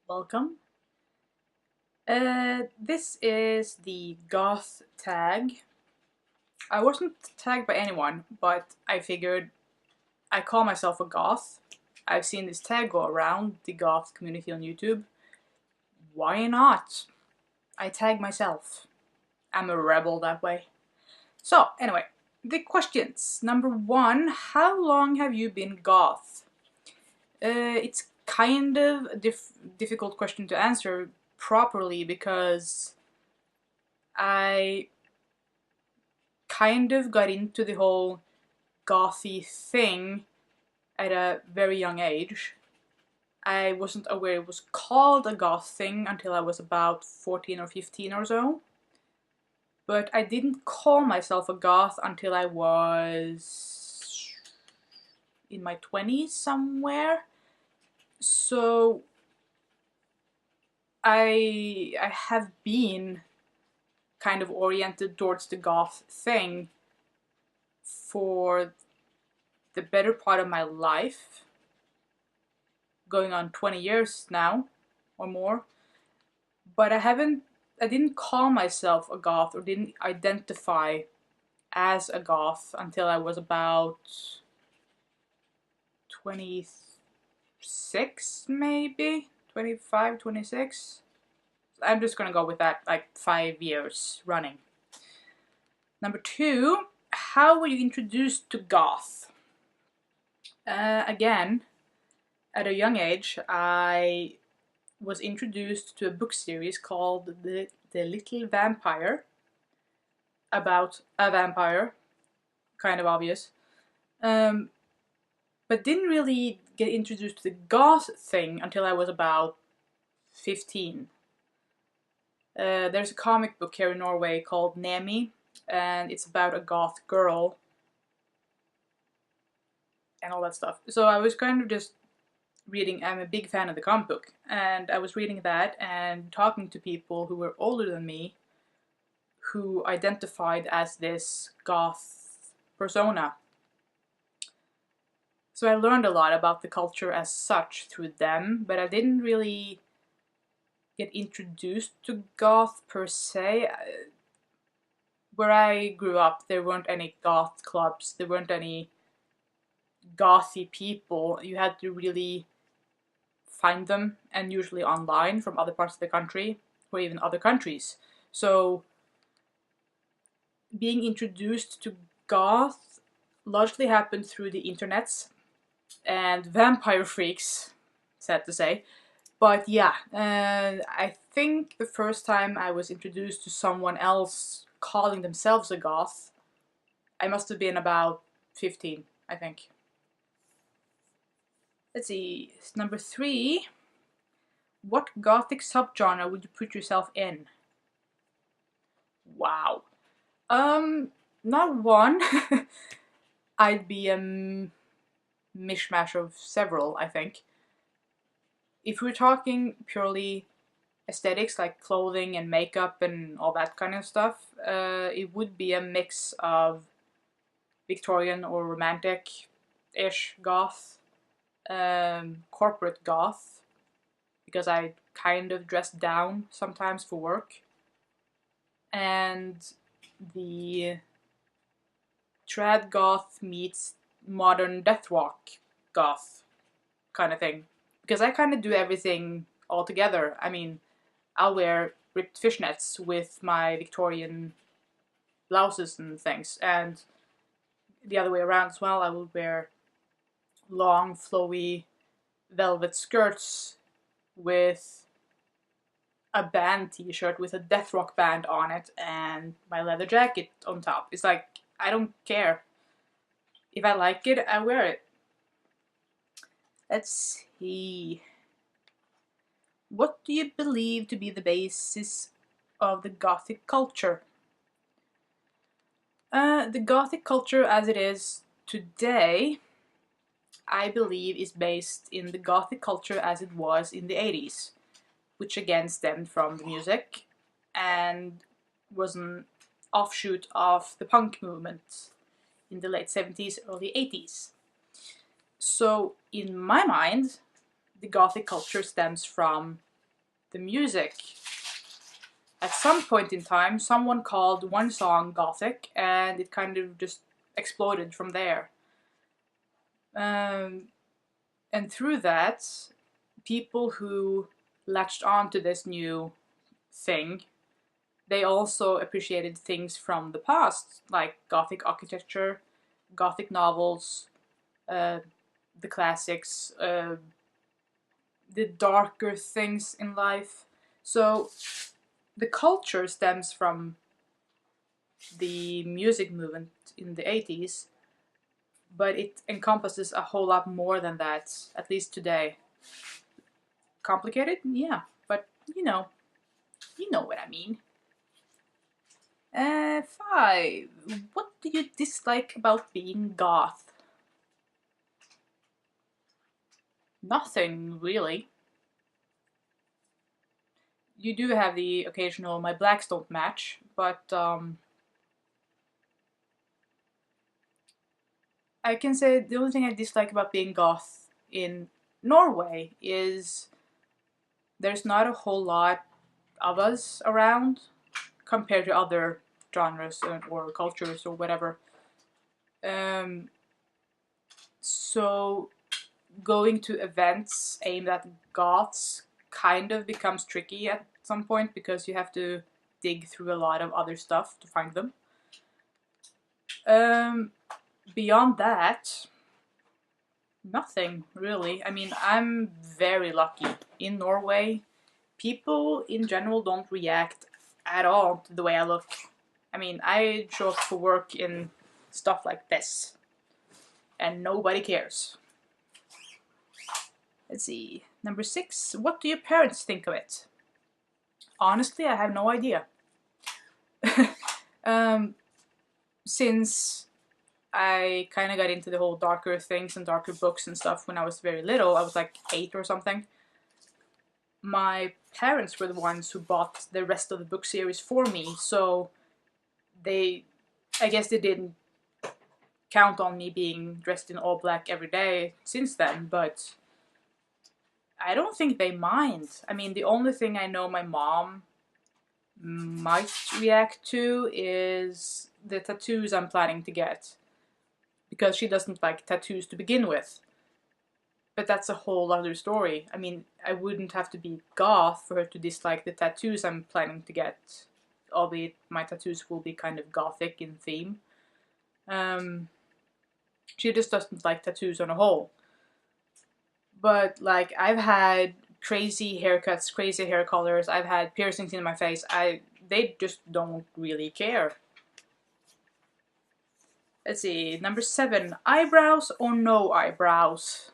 welcome. This is the Goth Tag. I wasn't tagged by anyone, but I figured I call myself a goth. I've seen this tag go around the goth community on YouTube. Why not? I tag myself. I'm a rebel that way. So, anyway, the questions. Number one, how long have you been goth? It's kind of a difficult question to answer properly because I kind of got into the whole gothy thing at a very young age. I wasn't aware it was called a goth thing until I was about 14 or 15 or so. But I didn't call myself a goth until I was in my 20s somewhere. So I have been kind of oriented towards the goth thing for the better part of my life, going on 20 years now or more. But I didn't call myself a goth or didn't identify as a goth until I was about 26, maybe 25, 26. I'm just gonna go with that, like 5 years running. Number two, how were you introduced to goth? Again, at a young age, I was introduced to a book series called The Little Vampire, about a vampire, kind of obvious, but didn't really get introduced to the goth thing until I was about 15. There's a comic book here in Norway called Nemi, and it's about a goth girl and all that stuff. So I was kind of just reading, I'm a big fan of the comic book, and I was reading that and talking to people who were older than me who identified as this goth persona. So I learned a lot about the culture as such through them, but I didn't really get introduced to goth per se. Where I grew up, there weren't any goth clubs, there weren't any gothy people. You had to really find them, and usually online from other parts of the country or even other countries. So being introduced to goth largely happened through the internets and vampire freaks, sad to say. But yeah, I think the first time I was introduced to someone else calling themselves a goth, I must have been about 15, I think. Let's see, number three. What gothic subgenre would you put yourself in? Wow. Not one. I'd be a mishmash of several, I think. If we're talking purely aesthetics, like clothing and makeup and all that kind of stuff, it would be a mix of Victorian or romantic-ish goth, corporate goth, because I kind of dress down sometimes for work, and the trad goth meets modern death rock goth kind of thing. Because I kind of do everything all together. I mean, I'll wear ripped fishnets with my Victorian blouses and things, and the other way around as well. I will wear long, flowy velvet skirts with a band t-shirt with a death rock band on it and my leather jacket on top. It's like, I don't care. If I like it, I wear it. Let's see. What do you believe to be the basis of the Gothic culture? The Gothic culture as it is today, I believe, is based in the Gothic culture as it was in the 80s, which again stemmed from the music and was an offshoot of the punk movement in the late 70s, early 80s. So, in my mind, the Gothic culture stems from the music. At some point in time, someone called one song gothic, and it kind of just exploded from there. And through that, people who latched on to this new thing, they also appreciated things from the past, like Gothic architecture, Gothic novels, the classics, the darker things in life. So the culture stems from the music movement in the 80s, but it encompasses a whole lot more than that, at least today. Complicated? Yeah, but you know what I mean. 5. What do you dislike about being goth? Nothing, really. You do have the occasional my blacks don't match, but I can say the only thing I dislike about being goth in Norway is there's not a whole lot of us around compared to other genres or cultures or whatever. Um, so going to events aimed at goths kind of becomes tricky at some point because you have to dig through a lot of other stuff to find them. Beyond that, nothing really. I mean, I'm very lucky. In Norway, people in general don't react at all to the way I look. I mean, I show up for work in stuff like this, and nobody cares. Let's see. Number 6. What do your parents think of it? Honestly, I have no idea. Since I kind of got into the whole darker things and darker books and stuff when I was very little, I was like 8 or something. My parents were the ones who bought the rest of the book series for me, so I guess they didn't count on me being dressed in all black every day since then, but I don't think they mind. I mean, the only thing I know my mom might react to is the tattoos I'm planning to get, because she doesn't like tattoos to begin with. But that's a whole other story. I mean, I wouldn't have to be goth for her to dislike the tattoos I'm planning to get, albeit my tattoos will be kind of gothic in theme. She just doesn't like tattoos on a whole. But like, I've had crazy haircuts, crazy hair colors, I've had piercings in my face. They just don't really care. Let's see, number 7, eyebrows or no eyebrows?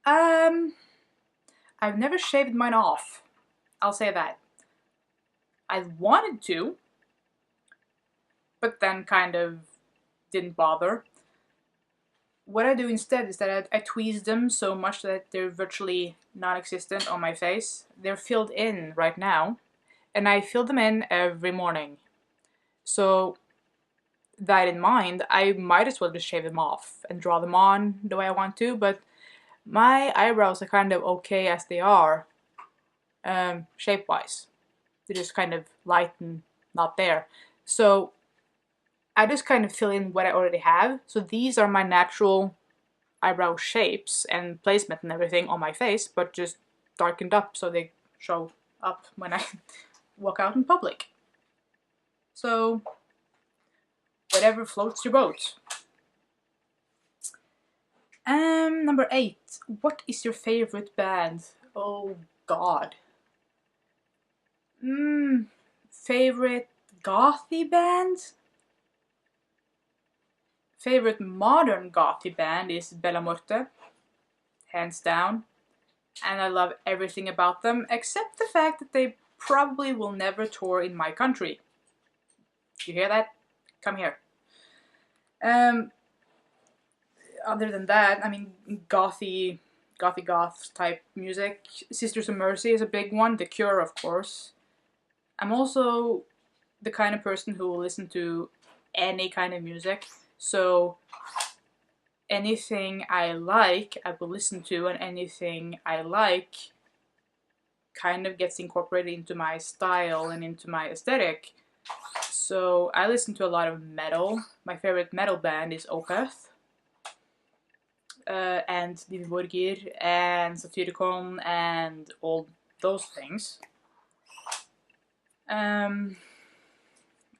I've never shaved mine off. I'll say that. I wanted to, but then kind of didn't bother. What I do instead is that I tweeze them so much that they're virtually non-existent on my face. They're filled in right now, and I fill them in every morning. So, that in mind, I might as well just shave them off and draw them on the way I want to, but my eyebrows are kind of okay as they are, shape-wise. They're just kind of light and not there. So I just kind of fill in what I already have. So these are my natural eyebrow shapes and placement and everything on my face, but just darkened up so they show up when I walk out in public. So whatever floats your boat. Number 8. What is your favorite band? Oh God. Favorite gothy band? Favorite modern gothy band is Bella Morte, hands down. And I love everything about them, except the fact that they probably will never tour in my country. You hear that? Come here. Other than that, I mean, gothy goth type music. Sisters of Mercy is a big one. The Cure, of course. I'm also the kind of person who will listen to any kind of music. So anything I like, I will listen to, and anything I like, kind of gets incorporated into my style and into my aesthetic. So I listen to a lot of metal. My favorite metal band is Opeth, and Dimmu and Satyricon and all those things. I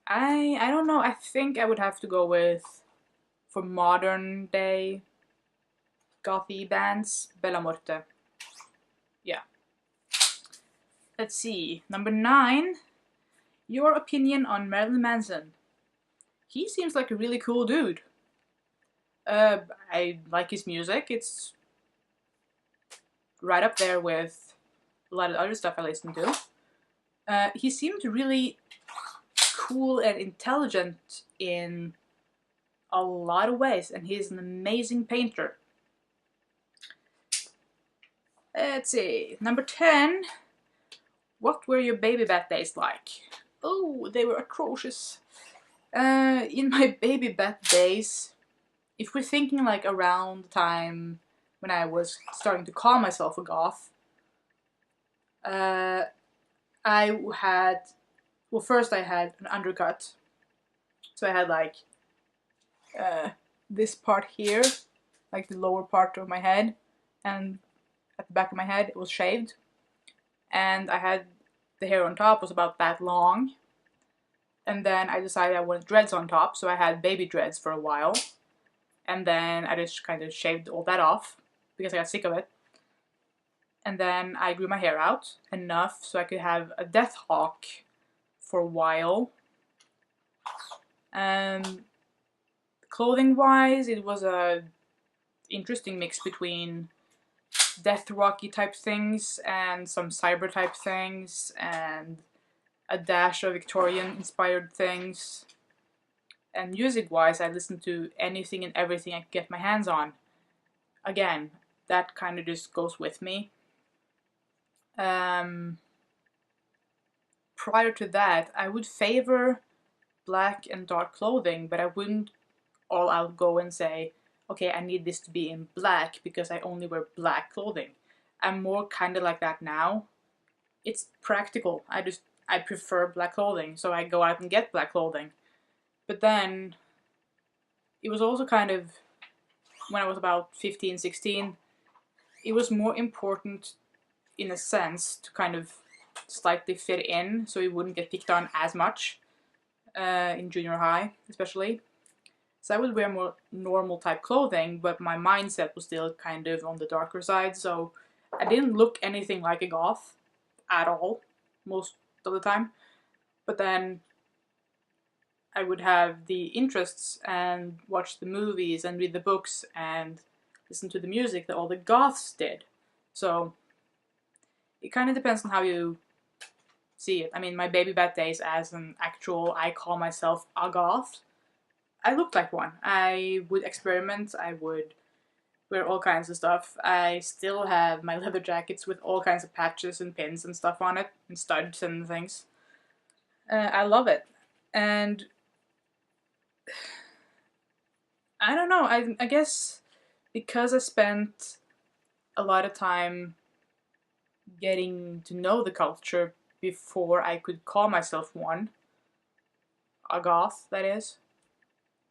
don't know. I think I would have to go with, for modern day gothy bands, Bella Morte. Yeah. Let's see. Number 9. Your opinion on Marilyn Manson. He seems like a really cool dude. I like his music. It's right up there with a lot of other stuff I listen to. He seemed really cool and intelligent in a lot of ways, and he's an amazing painter. Let's see. Number 10. What were your baby bat days like? Oh, they were atrocious. In my baby bat days, if we're thinking like around the time when I was starting to call myself a goth, I had, well, first I had an undercut. So I had like this part here, like the lower part of my head, and at the back of my head it was shaved. And I had the hair on top was about that long. And then I decided I wanted dreads on top, so I had baby dreads for a while. And then I just kind of shaved all that off because I got sick of it. And then I grew my hair out enough so I could have a death hawk for a while. Clothing wise, it was a interesting mix between death rocky type things and some cyber type things and a dash of Victorian inspired things. And music wise, I listened to anything and everything I could get my hands on. Again, that kind of just goes with me. Prior to that, I would favor black and dark clothing, but I wouldn't all out go and say, okay, I need this to be in black because I only wear black clothing. I'm more kind of like that now. It's practical. I prefer black clothing, so I go out and get black clothing. But then, it was also kind of, when I was about 15, 16, it was more important, in a sense, to kind of slightly fit in, so you wouldn't get picked on as much, in junior high, especially. So I would wear more normal type clothing, but my mindset was still kind of on the darker side, so I didn't look anything like a goth at all, most of the time. But then I would have the interests and watch the movies and read the books and listen to the music that all the goths did. So it kind of depends on how you see it. I mean, my baby bat days as an actual, I call myself a goth, I looked like one. I would experiment, I would wear all kinds of stuff. I still have my leather jackets with all kinds of patches and pins and stuff on it, and studs and things. I love it. And I don't know, I guess because I spent a lot of time getting to know the culture before I could call myself one, a goth, that is,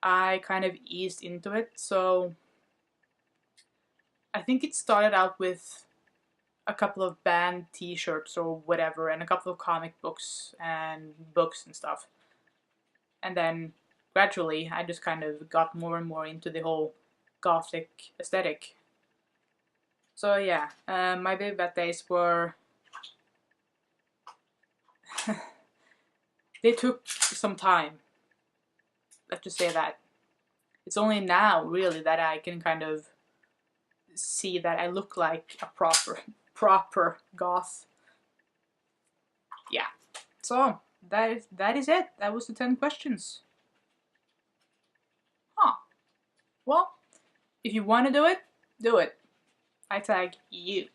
I kind of eased into it. So I think it started out with a couple of band t-shirts or whatever, and a couple of comic books and stuff. And then gradually I just kind of got more and more into the whole gothic aesthetic. So yeah, my baby bat days were they took some time. Let's just say that. It's only now, really, that I can kind of see that I look like a proper goth. Yeah. So that is it. That was the 10 questions. Huh. Well, if you want to do it, do it. I tag you.